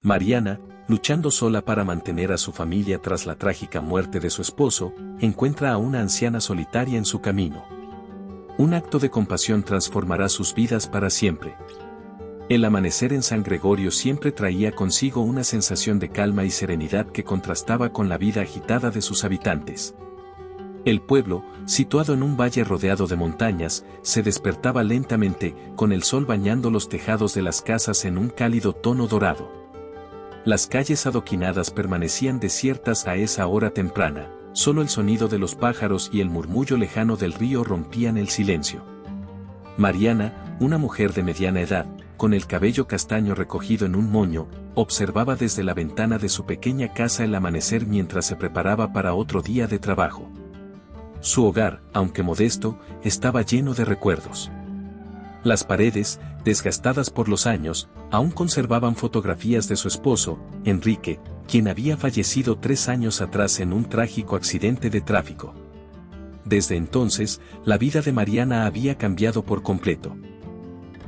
Mariana, luchando sola para mantener a su familia tras la trágica muerte de su esposo, encuentra a una anciana solitaria en su camino. Un acto de compasión transformará sus vidas para siempre. El amanecer en San Gregorio siempre traía consigo una sensación de calma y serenidad que contrastaba con la vida agitada de sus habitantes. El pueblo, situado en un valle rodeado de montañas, se despertaba lentamente, con el sol bañando los tejados de las casas en un cálido tono dorado. Las calles adoquinadas permanecían desiertas a esa hora temprana, solo el sonido de los pájaros y el murmullo lejano del río rompían el silencio. Mariana, una mujer de mediana edad, con el cabello castaño recogido en un moño, observaba desde la ventana de su pequeña casa el amanecer mientras se preparaba para otro día de trabajo. Su hogar, aunque modesto, estaba lleno de recuerdos. Las paredes, desgastadas por los años, aún conservaban fotografías de su esposo, Enrique, quien había fallecido 3 años atrás en un trágico accidente de tráfico. Desde entonces, la vida de Mariana había cambiado por completo.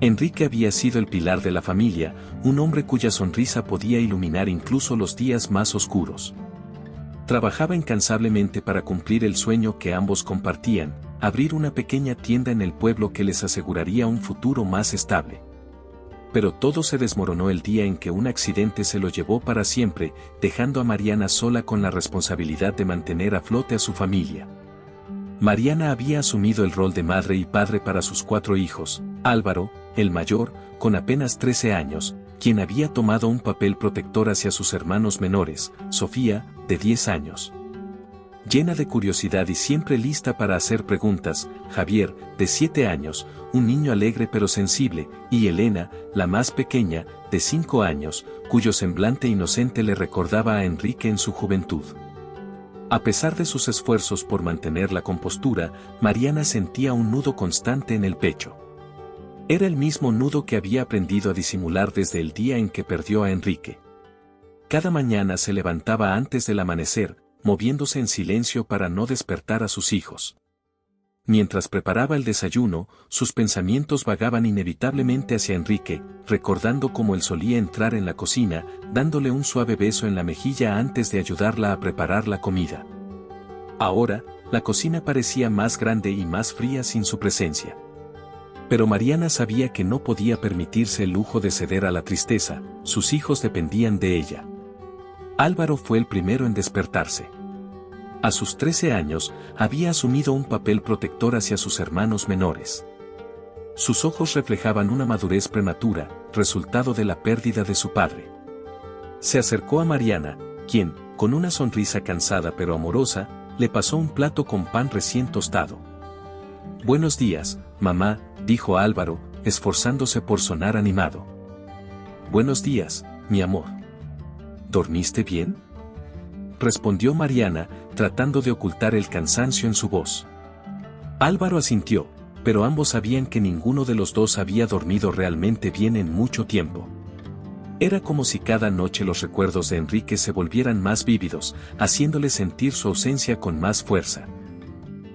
Enrique había sido el pilar de la familia, un hombre cuya sonrisa podía iluminar incluso los días más oscuros. Trabajaba incansablemente para cumplir el sueño que ambos compartían, abrir una pequeña tienda en el pueblo que les aseguraría un futuro más estable. Pero todo se desmoronó el día en que un accidente se lo llevó para siempre, dejando a Mariana sola con la responsabilidad de mantener a flote a su familia. Mariana había asumido el rol de madre y padre para sus 4 hijos, Álvaro, el mayor, con apenas 13 años, quien había tomado un papel protector hacia sus hermanos menores, Sofía, de 10 años. Llena de curiosidad y siempre lista para hacer preguntas, Javier, de 7 años, un niño alegre pero sensible, y Elena, la más pequeña, de 5 años, cuyo semblante inocente le recordaba a Enrique en su juventud. A pesar de sus esfuerzos por mantener la compostura, Mariana sentía un nudo constante en el pecho. Era el mismo nudo que había aprendido a disimular desde el día en que perdió a Enrique. Cada mañana se levantaba antes del amanecer, moviéndose en silencio para no despertar a sus hijos. Mientras preparaba el desayuno, sus pensamientos vagaban inevitablemente hacia Enrique, recordando cómo él solía entrar en la cocina, dándole un suave beso en la mejilla antes de ayudarla a preparar la comida. Ahora, la cocina parecía más grande y más fría sin su presencia. Pero Mariana sabía que no podía permitirse el lujo de ceder a la tristeza, sus hijos dependían de ella. Álvaro fue el primero en despertarse. A sus 13 años, había asumido un papel protector hacia sus hermanos menores. Sus ojos reflejaban una madurez prematura, resultado de la pérdida de su padre. Se acercó a Mariana, quien, con una sonrisa cansada pero amorosa, le pasó un plato con pan recién tostado. «Buenos días, mamá», dijo Álvaro, esforzándose por sonar animado. «Buenos días, mi amor. ¿Dormiste bien?», respondió Mariana, tratando de ocultar el cansancio en su voz. Álvaro asintió, pero ambos sabían que ninguno de los dos había dormido realmente bien en mucho tiempo. Era como si cada noche los recuerdos de Enrique se volvieran más vívidos, haciéndole sentir su ausencia con más fuerza.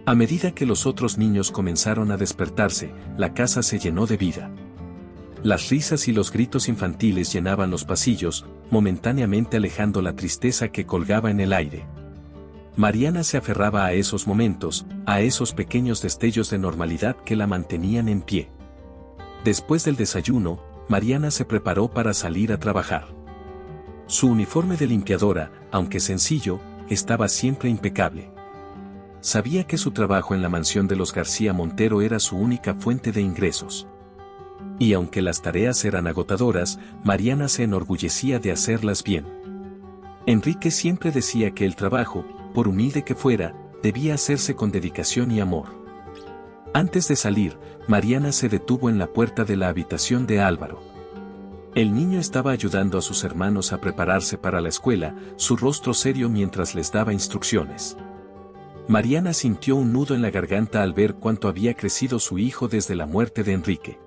A medida que los otros niños comenzaron a despertarse, la casa se llenó de vida. Las risas y los gritos infantiles llenaban los pasillos, momentáneamente alejando la tristeza que colgaba en el aire. Mariana se aferraba a esos momentos, a esos pequeños destellos de normalidad que la mantenían en pie. Después del desayuno, Mariana se preparó para salir a trabajar. Su uniforme de limpiadora, aunque sencillo, estaba siempre impecable. Sabía que su trabajo en la mansión de los García Montero era su única fuente de ingresos. Y aunque las tareas eran agotadoras, Mariana se enorgullecía de hacerlas bien. Enrique siempre decía que el trabajo, por humilde que fuera, debía hacerse con dedicación y amor. Antes de salir, Mariana se detuvo en la puerta de la habitación de Álvaro. El niño estaba ayudando a sus hermanos a prepararse para la escuela, su rostro serio mientras les daba instrucciones. Mariana sintió un nudo en la garganta al ver cuánto había crecido su hijo desde la muerte de Enrique.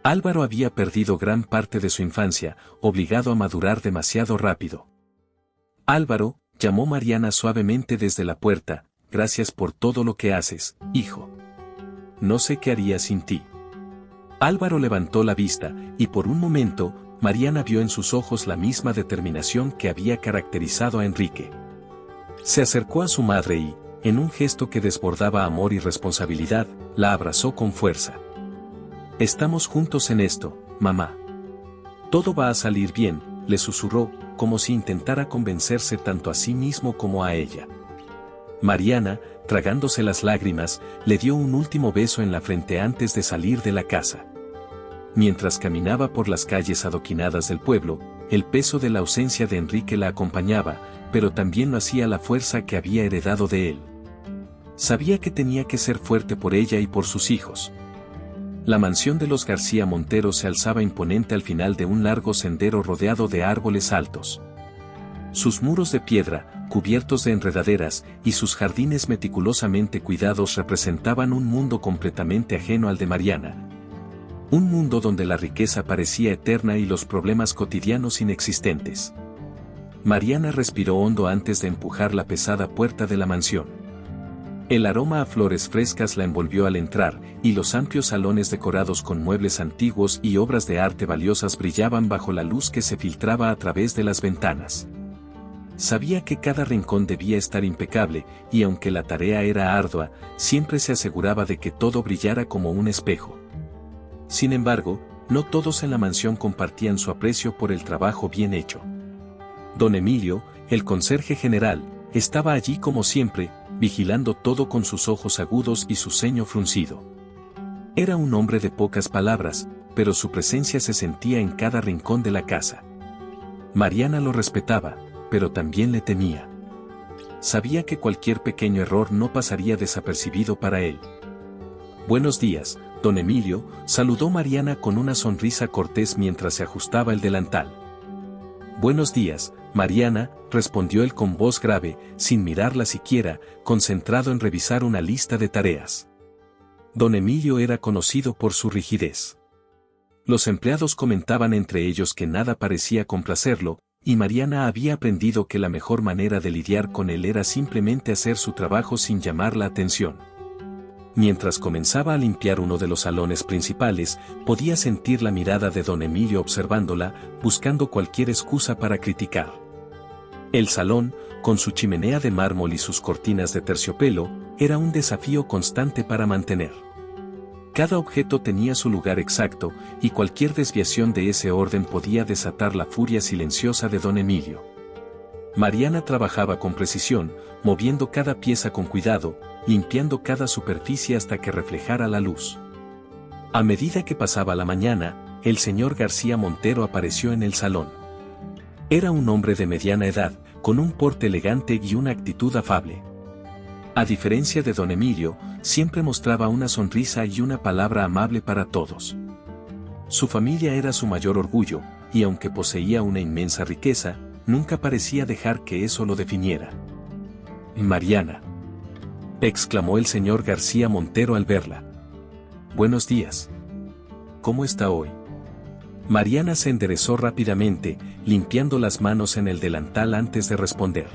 Álvaro había perdido gran parte de su infancia, obligado a madurar demasiado rápido. «Álvaro», llamó Mariana suavemente desde la puerta, «gracias por todo lo que haces, hijo. No sé qué haría sin ti». Álvaro levantó la vista, y por un momento, Mariana vio en sus ojos la misma determinación que había caracterizado a Enrique. Se acercó a su madre y, en un gesto que desbordaba amor y responsabilidad, la abrazó con fuerza. «Estamos juntos en esto, mamá. Todo va a salir bien», le susurró, como si intentara convencerse tanto a sí mismo como a ella. Mariana, tragándose las lágrimas, le dio un último beso en la frente antes de salir de la casa. Mientras caminaba por las calles adoquinadas del pueblo, el peso de la ausencia de Enrique la acompañaba, pero también lo hacía la fuerza que había heredado de él. Sabía que tenía que ser fuerte por ella y por sus hijos. La mansión de los García Montero se alzaba imponente al final de un largo sendero rodeado de árboles altos. Sus muros de piedra, cubiertos de enredaderas, y sus jardines meticulosamente cuidados representaban un mundo completamente ajeno al de Mariana. Un mundo donde la riqueza parecía eterna y los problemas cotidianos inexistentes. Mariana respiró hondo antes de empujar la pesada puerta de la mansión. El aroma a flores frescas la envolvió al entrar, y los amplios salones decorados con muebles antiguos y obras de arte valiosas brillaban bajo la luz que se filtraba a través de las ventanas. Sabía que cada rincón debía estar impecable, y aunque la tarea era ardua, siempre se aseguraba de que todo brillara como un espejo. Sin embargo, no todos en la mansión compartían su aprecio por el trabajo bien hecho. Don Emilio, el conserje general, estaba allí como siempre, vigilando todo con sus ojos agudos y su ceño fruncido. Era un hombre de pocas palabras, pero su presencia se sentía en cada rincón de la casa. Mariana lo respetaba, pero también le temía. Sabía que cualquier pequeño error no pasaría desapercibido para él. «Buenos días, don Emilio», saludó Mariana con una sonrisa cortés mientras se ajustaba el delantal. «Buenos días, Mariana», respondió él con voz grave, sin mirarla siquiera, concentrado en revisar una lista de tareas. Don Emilio era conocido por su rigidez. Los empleados comentaban entre ellos que nada parecía complacerlo, y Mariana había aprendido que la mejor manera de lidiar con él era simplemente hacer su trabajo sin llamar la atención. Mientras comenzaba a limpiar uno de los salones principales, podía sentir la mirada de don Emilio observándola, buscando cualquier excusa para criticar. El salón, con su chimenea de mármol y sus cortinas de terciopelo, era un desafío constante para mantener. Cada objeto tenía su lugar exacto, y cualquier desviación de ese orden podía desatar la furia silenciosa de don Emilio. Mariana trabajaba con precisión, moviendo cada pieza con cuidado, limpiando cada superficie hasta que reflejara la luz. A medida que pasaba la mañana, el señor García Montero apareció en el salón. Era un hombre de mediana edad, con un porte elegante y una actitud afable. A diferencia de don Emilio, siempre mostraba una sonrisa y una palabra amable para todos. Su familia era su mayor orgullo, y aunque poseía una inmensa riqueza, nunca parecía dejar que eso lo definiera. «Mariana», exclamó el señor García Montero al verla. «Buenos días. ¿Cómo está hoy?». Mariana se enderezó rápidamente, limpiando las manos en el delantal antes de responder.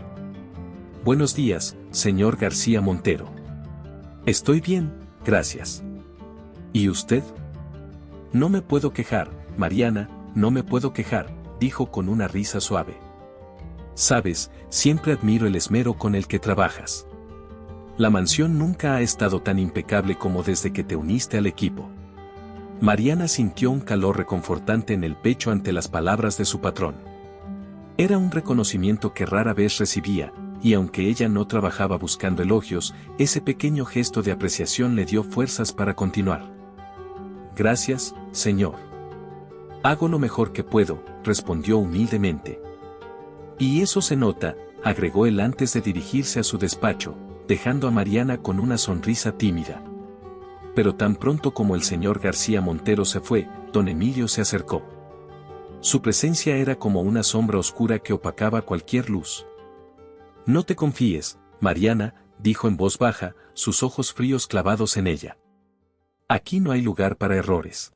«Buenos días, señor García Montero. Estoy bien, gracias. ¿Y usted?». «No me puedo quejar, Mariana, no me puedo quejar», dijo con una risa suave. «Sabes, siempre admiro el esmero con el que trabajas. La mansión nunca ha estado tan impecable como desde que te uniste al equipo». Mariana sintió un calor reconfortante en el pecho ante las palabras de su patrón. Era un reconocimiento que rara vez recibía, y aunque ella no trabajaba buscando elogios, ese pequeño gesto de apreciación le dio fuerzas para continuar. «Gracias, señor. Hago lo mejor que puedo», respondió humildemente. «Y eso se nota», agregó él antes de dirigirse a su despacho, dejando a Mariana con una sonrisa tímida. Pero tan pronto como el señor García Montero se fue, don Emilio se acercó. Su presencia era como una sombra oscura que opacaba cualquier luz. «No te confíes, Mariana», dijo en voz baja, sus ojos fríos clavados en ella. «Aquí no hay lugar para errores.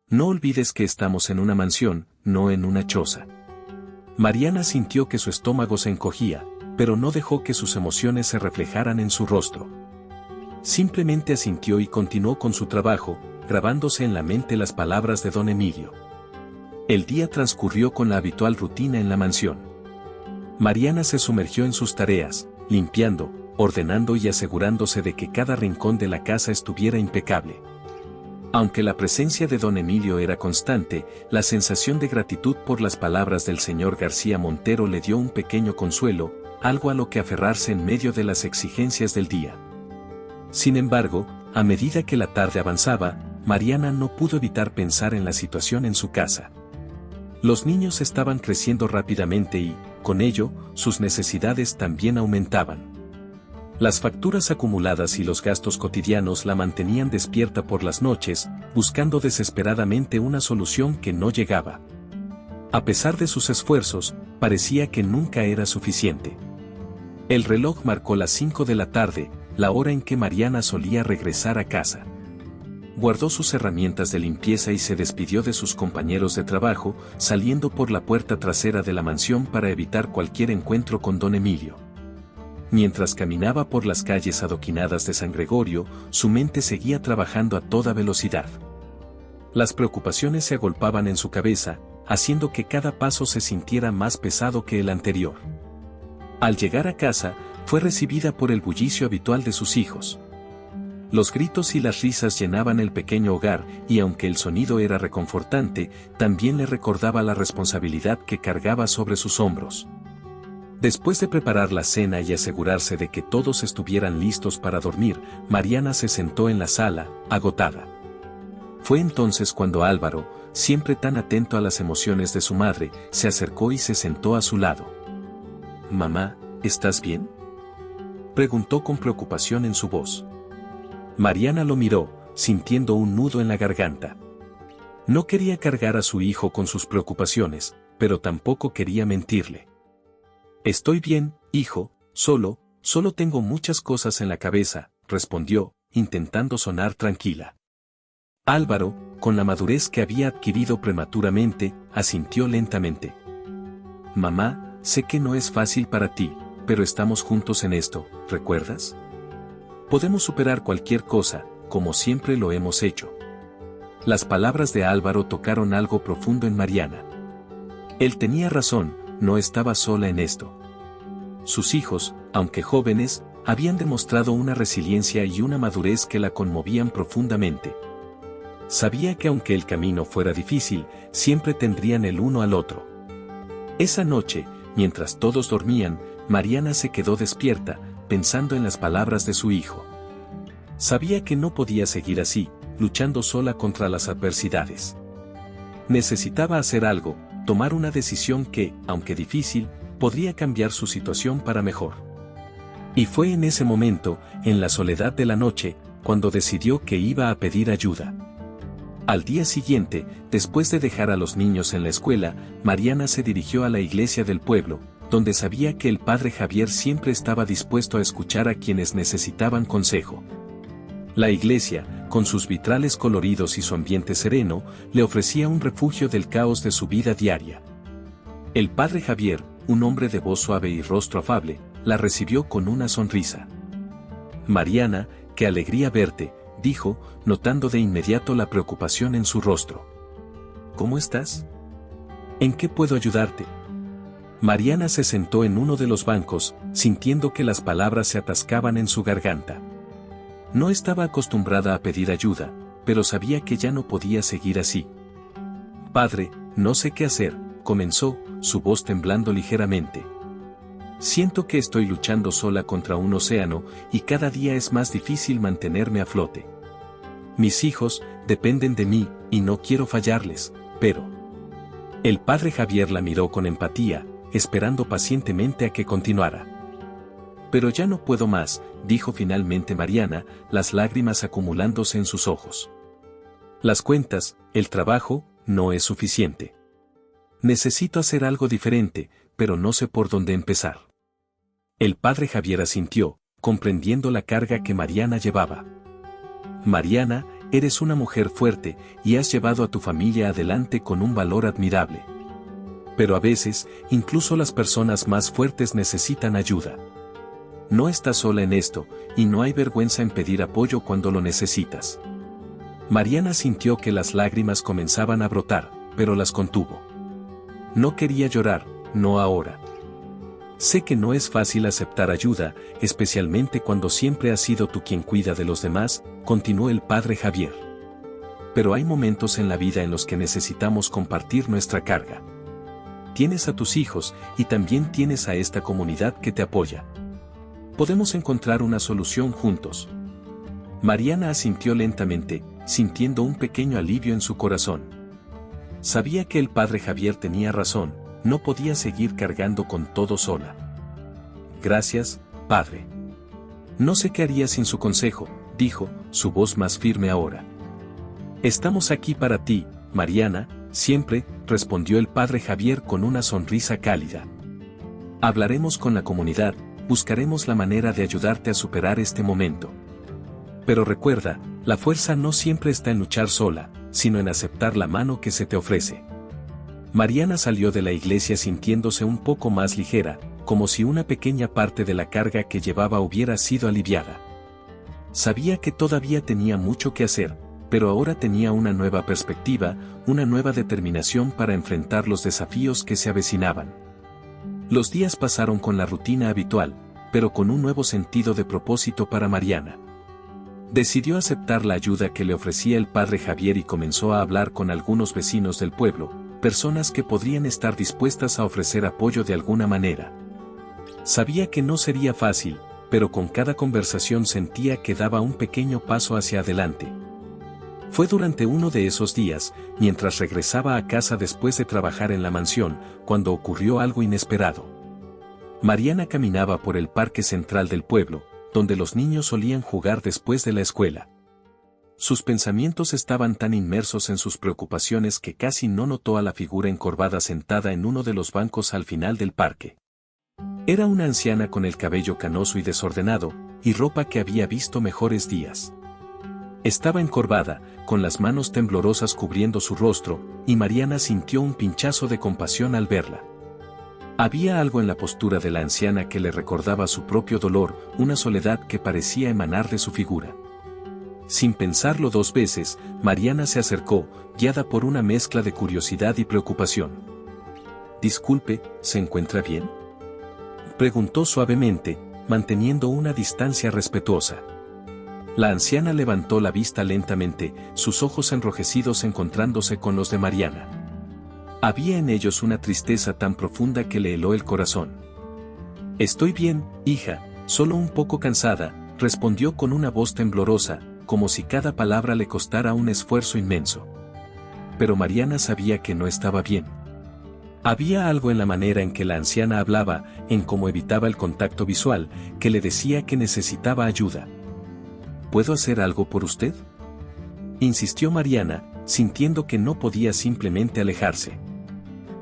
No olvides que estamos en una mansión, no en una choza». Mariana sintió que su estómago se encogía, pero no dejó que sus emociones se reflejaran en su rostro. Simplemente asintió y continuó con su trabajo, grabándose en la mente las palabras de don Emilio. El día transcurrió con la habitual rutina en la mansión. Mariana se sumergió en sus tareas, limpiando, ordenando y asegurándose de que cada rincón de la casa estuviera impecable. Aunque la presencia de don Emilio era constante, la sensación de gratitud por las palabras del señor García Montero le dio un pequeño consuelo, algo a lo que aferrarse en medio de las exigencias del día. Sin embargo, a medida que la tarde avanzaba, Mariana no pudo evitar pensar en la situación en su casa. Los niños estaban creciendo rápidamente y, con ello, sus necesidades también aumentaban. Las facturas acumuladas y los gastos cotidianos la mantenían despierta por las noches, buscando desesperadamente una solución que no llegaba. A pesar de sus esfuerzos, parecía que nunca era suficiente. El reloj marcó las 5 de la tarde, la hora en que Mariana solía regresar a casa. Guardó sus herramientas de limpieza y se despidió de sus compañeros de trabajo, saliendo por la puerta trasera de la mansión para evitar cualquier encuentro con don Emilio. Mientras caminaba por las calles adoquinadas de San Gregorio, su mente seguía trabajando a toda velocidad. Las preocupaciones se agolpaban en su cabeza, haciendo que cada paso se sintiera más pesado que el anterior. Al llegar a casa, fue recibida por el bullicio habitual de sus hijos. Los gritos y las risas llenaban el pequeño hogar, y aunque el sonido era reconfortante, también le recordaba la responsabilidad que cargaba sobre sus hombros. Después de preparar la cena y asegurarse de que todos estuvieran listos para dormir, Mariana se sentó en la sala, agotada. Fue entonces cuando Álvaro, siempre tan atento a las emociones de su madre, se acercó y se sentó a su lado. «Mamá, ¿estás bien?», preguntó con preocupación en su voz. Mariana lo miró, sintiendo un nudo en la garganta. No quería cargar a su hijo con sus preocupaciones, pero tampoco quería mentirle. «Estoy bien, hijo, solo tengo muchas cosas en la cabeza», respondió, intentando sonar tranquila. Álvaro, con la madurez que había adquirido prematuramente, asintió lentamente. «Mamá, sé que no es fácil para ti, pero estamos juntos en esto, ¿recuerdas? Podemos superar cualquier cosa, como siempre lo hemos hecho». Las palabras de Álvaro tocaron algo profundo en Mariana. Él tenía razón, no estaba sola en esto. Sus hijos, aunque jóvenes, habían demostrado una resiliencia y una madurez que la conmovían profundamente. Sabía que aunque el camino fuera difícil, siempre tendrían el uno al otro. Esa noche, mientras todos dormían, Mariana se quedó despierta, pensando en las palabras de su hijo. Sabía que no podía seguir así, luchando sola contra las adversidades. Necesitaba hacer algo, tomar una decisión que, aunque difícil, podría cambiar su situación para mejor. Y fue en ese momento, en la soledad de la noche, cuando decidió que iba a pedir ayuda. Al día siguiente, después de dejar a los niños en la escuela, Mariana se dirigió a la iglesia del pueblo, donde sabía que el padre Javier siempre estaba dispuesto a escuchar a quienes necesitaban consejo. La iglesia, con sus vitrales coloridos y su ambiente sereno, le ofrecía un refugio del caos de su vida diaria. El padre Javier, un hombre de voz suave y rostro afable, la recibió con una sonrisa. «Mariana, qué alegría verte», dijo, notando de inmediato la preocupación en su rostro. «¿Cómo estás? ¿En qué puedo ayudarte?». Mariana se sentó en uno de los bancos, sintiendo que las palabras se atascaban en su garganta. No estaba acostumbrada a pedir ayuda, pero sabía que ya no podía seguir así. «Padre, no sé qué hacer», comenzó, su voz temblando ligeramente. «Siento que estoy luchando sola contra un océano, y cada día es más difícil mantenerme a flote. Mis hijos dependen de mí, y no quiero fallarles, pero...». El padre Javier la miró con empatía, esperando pacientemente a que continuara. «Pero ya no puedo más», dijo finalmente Mariana, las lágrimas acumulándose en sus ojos. «Las cuentas, el trabajo, no es suficiente. Necesito hacer algo diferente, pero no sé por dónde empezar». El padre Javier asintió, comprendiendo la carga que Mariana llevaba. «Mariana, eres una mujer fuerte, y has llevado a tu familia adelante con un valor admirable. Pero a veces, incluso las personas más fuertes necesitan ayuda. No estás sola en esto, y no hay vergüenza en pedir apoyo cuando lo necesitas». Mariana sintió que las lágrimas comenzaban a brotar, pero las contuvo. No quería llorar, no ahora. Sé que no es fácil aceptar ayuda, especialmente cuando siempre has sido tú quien cuida de los demás, continuó el padre Javier. Pero hay momentos en la vida en los que necesitamos compartir nuestra carga. Tienes a tus hijos y también tienes a esta comunidad que te apoya. Podemos encontrar una solución juntos. Mariana asintió lentamente, sintiendo un pequeño alivio en su corazón. Sabía que el padre Javier tenía razón, no podía seguir cargando con todo sola. Gracias, padre. No sé qué haría sin su consejo, dijo, su voz más firme ahora. Estamos aquí para ti, Mariana, siempre, respondió el padre Javier con una sonrisa cálida. Hablaremos con la comunidad, buscaremos la manera de ayudarte a superar este momento. Pero recuerda, la fuerza no siempre está en luchar sola, sino en aceptar la mano que se te ofrece. Mariana salió de la iglesia sintiéndose un poco más ligera, como si una pequeña parte de la carga que llevaba hubiera sido aliviada. Sabía que todavía tenía mucho que hacer, pero ahora tenía una nueva perspectiva, una nueva determinación para enfrentar los desafíos que se avecinaban. Los días pasaron con la rutina habitual, pero con un nuevo sentido de propósito para Mariana. Decidió aceptar la ayuda que le ofrecía el padre Javier y comenzó a hablar con algunos vecinos del pueblo, personas que podrían estar dispuestas a ofrecer apoyo de alguna manera. Sabía que no sería fácil, pero con cada conversación sentía que daba un pequeño paso hacia adelante. Fue durante uno de esos días, mientras regresaba a casa después de trabajar en la mansión, cuando ocurrió algo inesperado. Mariana caminaba por el parque central del pueblo, donde los niños solían jugar después de la escuela. Sus pensamientos estaban tan inmersos en sus preocupaciones que casi no notó a la figura encorvada sentada en uno de los bancos al final del parque. Era una anciana con el cabello canoso y desordenado, y ropa que había visto mejores días. Estaba encorvada, con las manos temblorosas cubriendo su rostro, y Mariana sintió un pinchazo de compasión al verla. Había algo en la postura de la anciana que le recordaba su propio dolor, una soledad que parecía emanar de su figura. Sin pensarlo dos veces, Mariana se acercó, guiada por una mezcla de curiosidad y preocupación. «Disculpe, ¿se encuentra bien?», preguntó suavemente, manteniendo una distancia respetuosa. La anciana levantó la vista lentamente, sus ojos enrojecidos encontrándose con los de Mariana. Había en ellos una tristeza tan profunda que le heló el corazón. «Estoy bien, hija, solo un poco cansada», respondió con una voz temblorosa, como si cada palabra le costara un esfuerzo inmenso. Pero Mariana sabía que no estaba bien. Había algo en la manera en que la anciana hablaba, en cómo evitaba el contacto visual, que le decía que necesitaba ayuda. ¿Puedo hacer algo por usted?, insistió Mariana, sintiendo que no podía simplemente alejarse.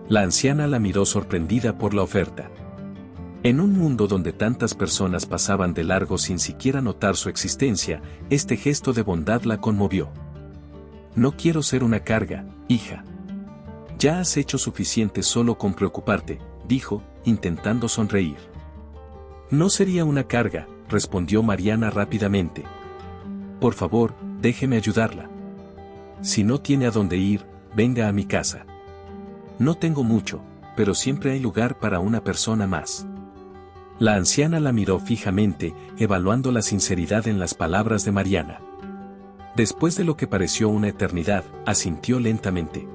La anciana la miró sorprendida por la oferta. En un mundo donde tantas personas pasaban de largo sin siquiera notar su existencia, este gesto de bondad la conmovió. «No quiero ser una carga, hija. Ya has hecho suficiente solo con preocuparte», dijo, intentando sonreír. «No sería una carga», respondió Mariana rápidamente. «Por favor, déjeme ayudarla. Si no tiene a dónde ir, venga a mi casa. No tengo mucho, pero siempre hay lugar para una persona más». La anciana la miró fijamente, evaluando la sinceridad en las palabras de Mariana. Después de lo que pareció una eternidad, asintió lentamente.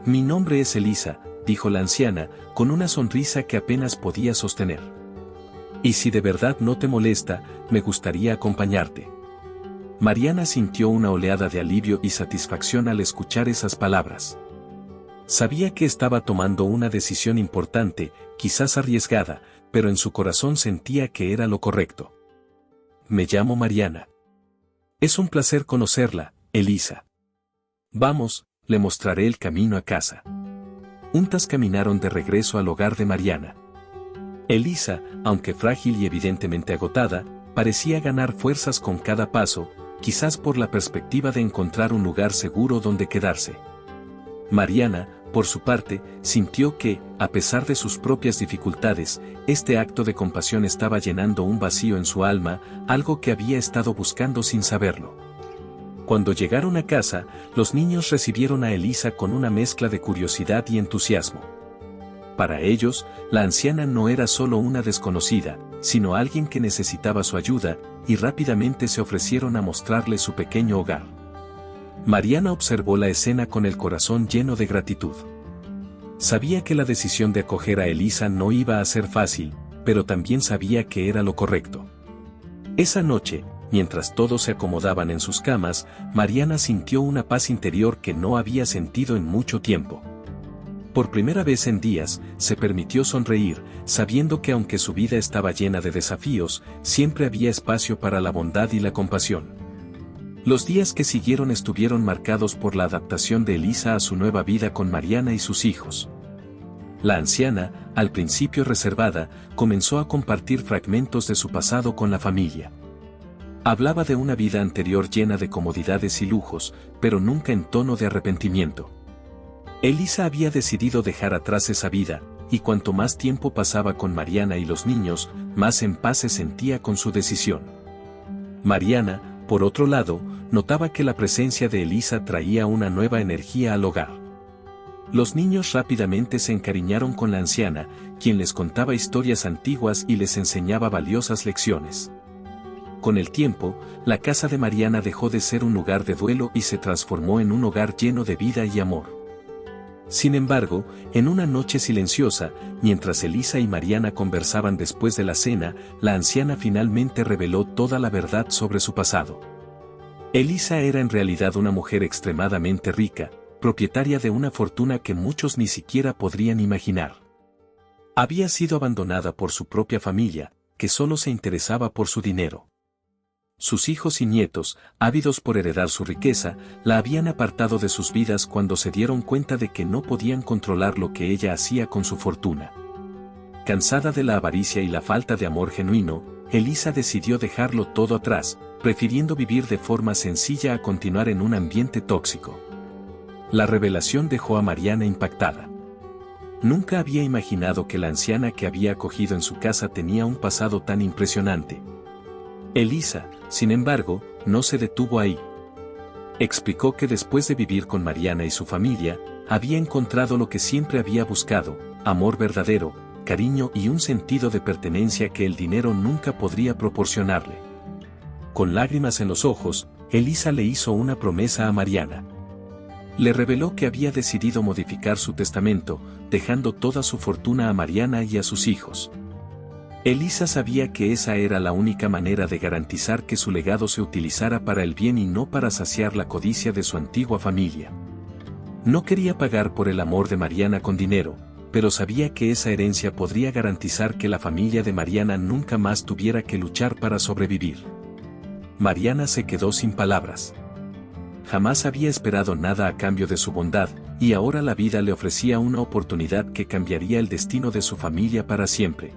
«Mi nombre es Elisa», dijo la anciana, con una sonrisa que apenas podía sostener. «Y si de verdad no te molesta, me gustaría acompañarte». Mariana sintió una oleada de alivio y satisfacción al escuchar esas palabras. Sabía que estaba tomando una decisión importante, quizás arriesgada, pero en su corazón sentía que era lo correcto. «Me llamo Mariana. Es un placer conocerla, Elisa. Vamos, le mostraré el camino a casa». Juntas caminaron de regreso al hogar de Mariana. Elisa, aunque frágil y evidentemente agotada, parecía ganar fuerzas con cada paso, quizás por la perspectiva de encontrar un lugar seguro donde quedarse. Mariana, por su parte, sintió que, a pesar de sus propias dificultades, este acto de compasión estaba llenando un vacío en su alma, algo que había estado buscando sin saberlo. Cuando llegaron a casa, los niños recibieron a Elisa con una mezcla de curiosidad y entusiasmo. Para ellos, la anciana no era solo una desconocida, sino alguien que necesitaba su ayuda, y rápidamente se ofrecieron a mostrarle su pequeño hogar. Mariana observó la escena con el corazón lleno de gratitud. Sabía que la decisión de acoger a Elisa no iba a ser fácil, pero también sabía que era lo correcto. Esa noche, mientras todos se acomodaban en sus camas, Mariana sintió una paz interior que no había sentido en mucho tiempo. Por primera vez en días, se permitió sonreír, sabiendo que aunque su vida estaba llena de desafíos, siempre había espacio para la bondad y la compasión. Los días que siguieron estuvieron marcados por la adaptación de Elisa a su nueva vida con Mariana y sus hijos. La anciana, al principio reservada, comenzó a compartir fragmentos de su pasado con la familia. Hablaba de una vida anterior llena de comodidades y lujos, pero nunca en tono de arrepentimiento. Elisa había decidido dejar atrás esa vida, y cuanto más tiempo pasaba con Mariana y los niños, más en paz se sentía con su decisión. Mariana, por otro lado, notaba que la presencia de Elisa traía una nueva energía al hogar. Los niños rápidamente se encariñaron con la anciana, quien les contaba historias antiguas y les enseñaba valiosas lecciones. Con el tiempo, la casa de Mariana dejó de ser un lugar de duelo y se transformó en un hogar lleno de vida y amor. Sin embargo, en una noche silenciosa, mientras Elisa y Mariana conversaban después de la cena, la anciana finalmente reveló toda la verdad sobre su pasado. Elisa era en realidad una mujer extremadamente rica, propietaria de una fortuna que muchos ni siquiera podrían imaginar. Había sido abandonada por su propia familia, que solo se interesaba por su dinero. Sus hijos y nietos, ávidos por heredar su riqueza, la habían apartado de sus vidas cuando se dieron cuenta de que no podían controlar lo que ella hacía con su fortuna. Cansada de la avaricia y la falta de amor genuino, Elisa decidió dejarlo todo atrás, prefiriendo vivir de forma sencilla a continuar en un ambiente tóxico. La revelación dejó a Mariana impactada. Nunca había imaginado que la anciana que había acogido en su casa tenía un pasado tan impresionante. Elisa, sin embargo, no se detuvo ahí. Explicó que después de vivir con Mariana y su familia, había encontrado lo que siempre había buscado: amor verdadero, cariño y un sentido de pertenencia que el dinero nunca podría proporcionarle. Con lágrimas en los ojos, Elisa le hizo una promesa a Mariana. Le reveló que había decidido modificar su testamento, dejando toda su fortuna a Mariana y a sus hijos. Elisa sabía que esa era la única manera de garantizar que su legado se utilizara para el bien y no para saciar la codicia de su antigua familia. No quería pagar por el amor de Mariana con dinero, pero sabía que esa herencia podría garantizar que la familia de Mariana nunca más tuviera que luchar para sobrevivir. Mariana se quedó sin palabras. Jamás había esperado nada a cambio de su bondad, y ahora la vida le ofrecía una oportunidad que cambiaría el destino de su familia para siempre.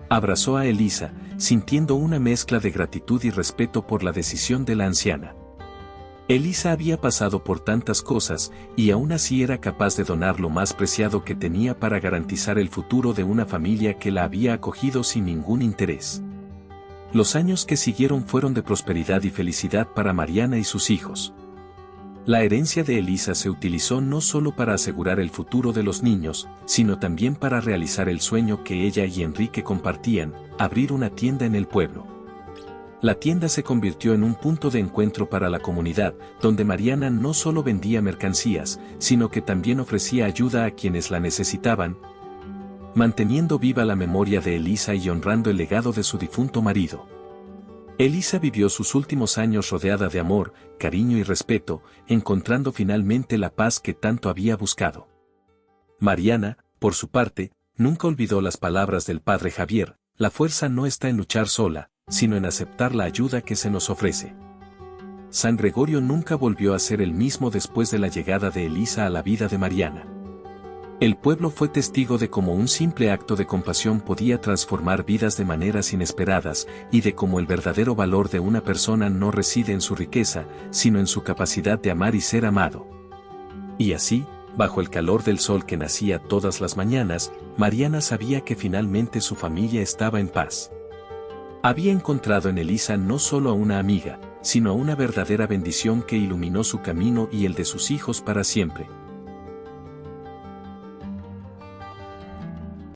Abrazó a Elisa, sintiendo una mezcla de gratitud y respeto por la decisión de la anciana. Elisa había pasado por tantas cosas, y aún así era capaz de donar lo más preciado que tenía para garantizar el futuro de una familia que la había acogido sin ningún interés. Los años que siguieron fueron de prosperidad y felicidad para Mariana y sus hijos. La herencia de Elisa se utilizó no solo para asegurar el futuro de los niños, sino también para realizar el sueño que ella y Enrique compartían: abrir una tienda en el pueblo. La tienda se convirtió en un punto de encuentro para la comunidad, donde Mariana no solo vendía mercancías, sino que también ofrecía ayuda a quienes la necesitaban, manteniendo viva la memoria de Elisa y honrando el legado de su difunto marido. Elisa vivió sus últimos años rodeada de amor, cariño y respeto, encontrando finalmente la paz que tanto había buscado. Mariana, por su parte, nunca olvidó las palabras del padre Javier: la fuerza no está en luchar sola, sino en aceptar la ayuda que se nos ofrece. San Gregorio nunca volvió a ser el mismo después de la llegada de Elisa a la vida de Mariana. El pueblo fue testigo de cómo un simple acto de compasión podía transformar vidas de maneras inesperadas, y de cómo el verdadero valor de una persona no reside en su riqueza, sino en su capacidad de amar y ser amado. Y así, bajo el calor del sol que nacía todas las mañanas, Mariana sabía que finalmente su familia estaba en paz. Había encontrado en Elisa no solo a una amiga, sino a una verdadera bendición que iluminó su camino y el de sus hijos para siempre.